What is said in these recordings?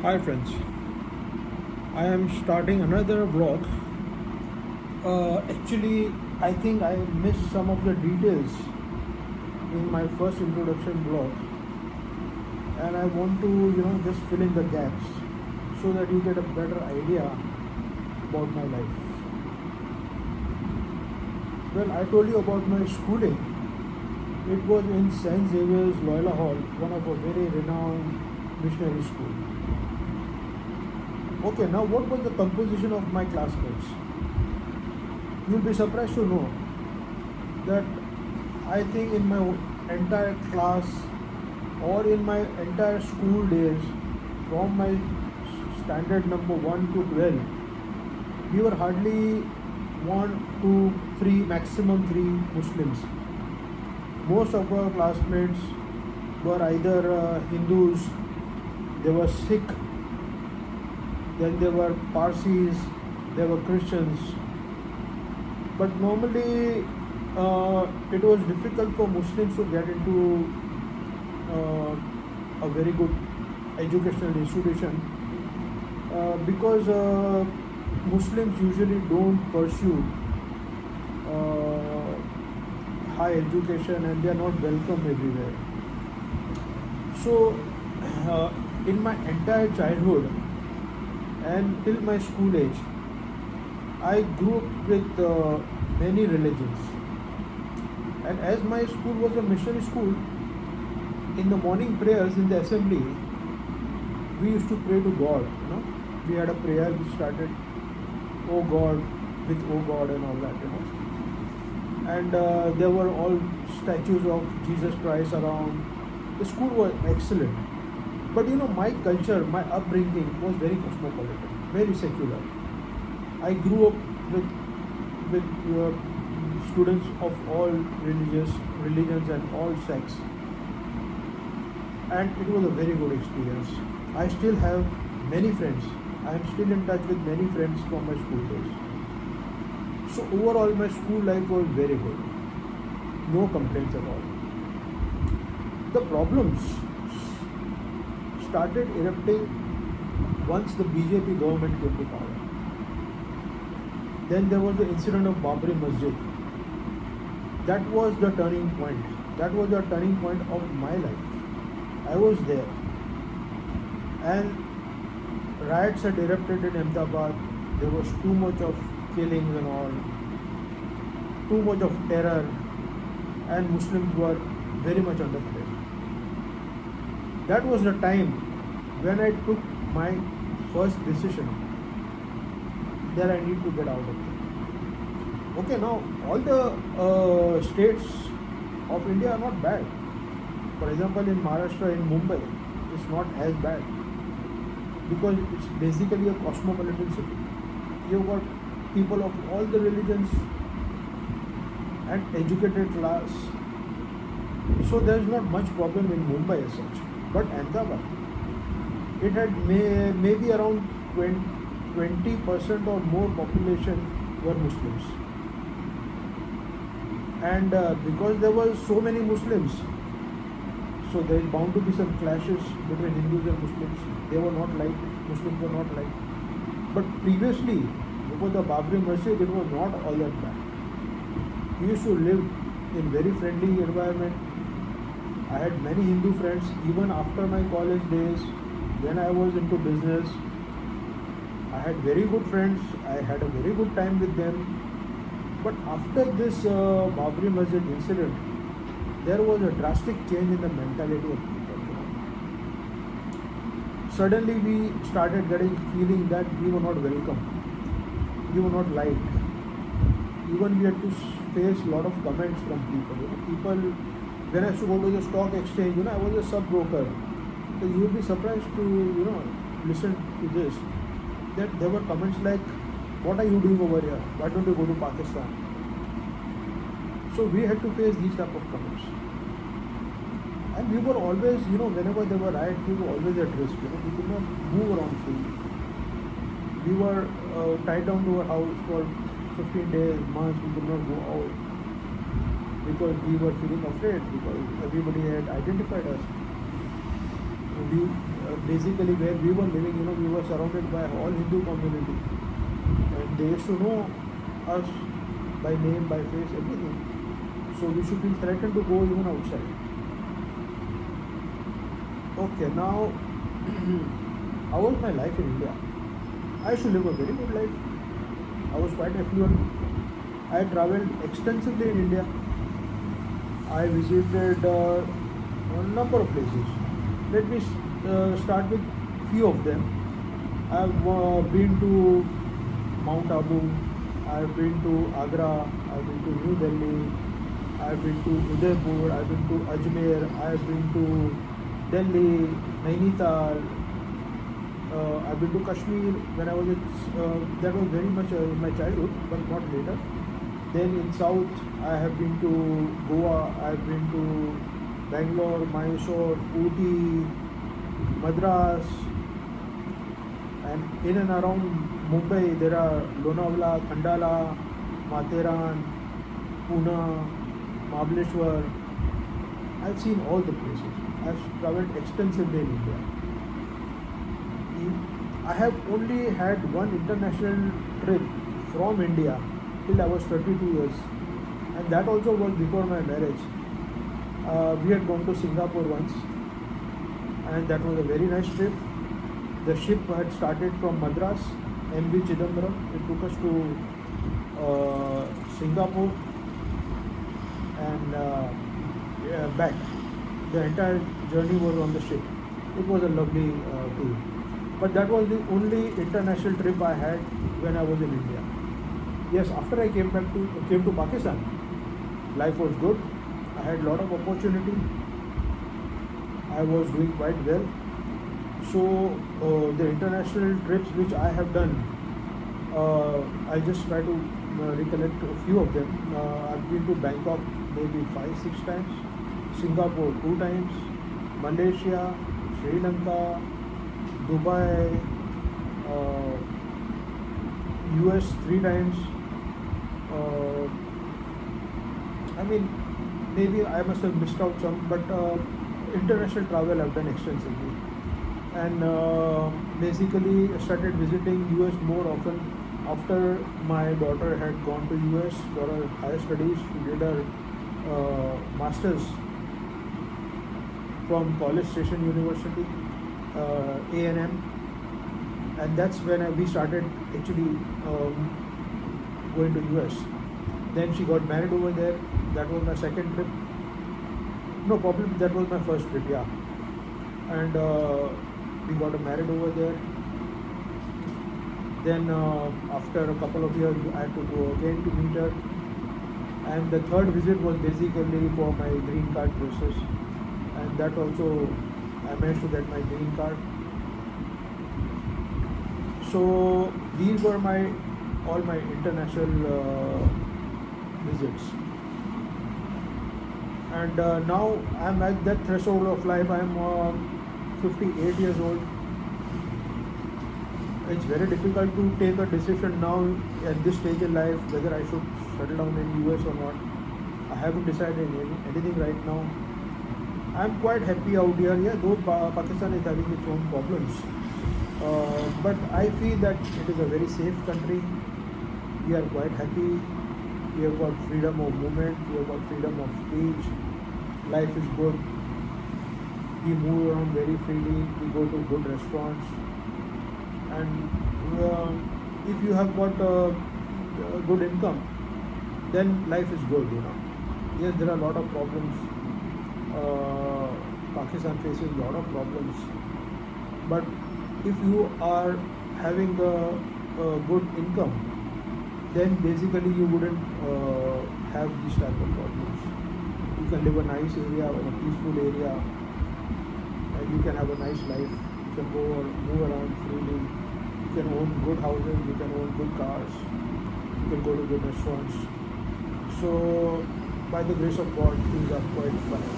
Hi friends, I am starting another vlog. Actually, I think I missed some of the details in my first introduction vlog, and I want to just fill in the gaps so that you get a better idea about my life. Well, I told you about my schooling. It was in St. Xavier's Loyola Hall, one of a very renowned missionary school. Okay, now what was the composition of my classmates? You'll be surprised to know that I think in my entire class or in my entire school days, from my standard number 1 to 12, we were hardly 1, 2, 3, maximum 3 Muslims. Most of our classmates were either Hindus, they were Sikh, then there were Parsis, there were Christians. But normally it was difficult for Muslims to get into a very good educational institution because Muslims usually don't pursue high education and they are not welcome everywhere. So in my entire childhood and till my school age, I grew up with many religions. And as my school was a missionary school, in the morning prayers in the assembly, we used to pray to God. We had a prayer which started, "Oh God," with "Oh God" and all that. And there were all statues of Jesus Christ around. The school was excellent. But my culture, my upbringing was very cosmopolitan, very secular. I grew up with students of all religions and all sects, and it was a very good experience. I still have many friends. I am still in touch with many friends from my school days. So overall, my school life was very good. No complaints at all. The problems started erupting once the BJP government came to power. Then there was the incident of Babri Masjid. That was the turning point. That was the turning point of my life. I was there. And riots had erupted in Ahmedabad. There was too much of killings and all. Too much of terror. And Muslims were very much under threat. That was the time when I took my first decision that I need to get out of it. Okay, now all the states of India are not bad. For example, in Maharashtra, in Mumbai, it's not as bad because it's basically a cosmopolitan city. You've got people of all the religions and educated class. So there's not much problem in Mumbai as such. But Ahmedabad, it had maybe around 20% or more population were Muslims. And because there were so many Muslims, so there is bound to be some clashes between Hindus and Muslims. They were not liked, Muslims were not liked. But previously, before the Babri Masjid, it was not all that bad. We used to live in very friendly environment. I had many Hindu friends even after my college days. When I was into business, I had very good friends. I had a very good time with them. But after this Babri Masjid incident, there was a drastic change in the mentality of people. Suddenly we started getting feeling that we were not welcome. We were not liked. Even we had to face a lot of comments from people. People, when I used to go to the stock exchange, I was a sub-broker. So you would be surprised to, listen to this. That there were comments like, "What are you doing over here? Why don't you go to Pakistan?" So we had to face these type of comments. And we were always, whenever there were riots, we were always at risk. We could not move around freely. We were tied down to our house for 15 days, months. We could not go out because we were feeling afraid because everybody had identified us. We basically where we were living, we were surrounded by all Hindu community, and they used to know us by name, by face, everything. So we should feel threatened to go even outside. Okay, now how was my life in India? I used to live a very good life. I was quite affluent. I traveled extensively in India. I visited a number of places. Let me start with few of them. I've been to Mount Abu. I've been to Agra. I've been to New Delhi. I've been to Udaipur. I've been to Ajmer. I've been to Delhi, Nainital. I've been to Kashmir when I was that was very much in my childhood, but not later. Then in South, I have been to Goa. I've been to Bangalore, Mysore, Ooty, Madras, and in and around Mumbai there are Lonavala, Khandala, Matheran, Pune, Mahabaleshwar. I've seen all the places. I've traveled extensively in India. I have only had one international trip from India till I was 32 years, and that also was before my marriage. We had gone to Singapore once, and that was a very nice trip. The ship had started from Madras, MV Chidambaram. It took us to Singapore and back. The entire journey was on the ship. It was a lovely tour. But that was the only international trip I had when I was in India. Yes, after I came to Pakistan, life was good. I had a lot of opportunity. I was doing quite well. So the international trips which I have done, I just try to recollect a few of them. I've been to Bangkok maybe 5-6 times, Singapore 2 times, Malaysia, Sri Lanka, Dubai, US 3 times. Maybe I must have missed out some, but international travel I've done extensively. And basically I started visiting US more often after my daughter had gone to US for her higher studies. She did her masters from College Station University, A&M, and that's when we started actually going to US. Then she got married over there. That was my second trip. No, probably that was my first trip, yeah. And we got married over there. Then after a couple of years, I had to go again to meet her. And the third visit was basically for my green card process. And that also, I managed to get my green card. So these were all my international visits. And now I'm at that threshold of life. I'm 58 years old. It's very difficult to take a decision now at this stage in life whether I should settle down in US or not. I haven't decided anything right now. I'm quite happy out here. Yeah, though Pakistan is having its own problems, but I feel that it is a very safe country. We are quite happy. We have got freedom of movement. We have got freedom of speech. Life is good. We move around very freely. We go to good restaurants. And if you have got a good income, then life is good, Yes, there are a lot of problems. Pakistan faces a lot of problems. But if you are having a good income, then basically you wouldn't have these type of problems. You can live a nice area, in a peaceful area, and you can have a nice life. You can go or move around freely. You can own good houses, you can own good cars, you can go to good restaurants. So by the grace of God, things are quite fine.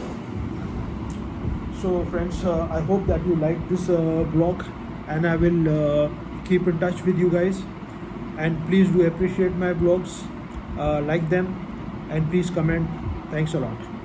So friends, I hope that you like this blog, and I will keep in touch with you guys. And please do appreciate my blogs, like them, and please comment. Thanks a lot.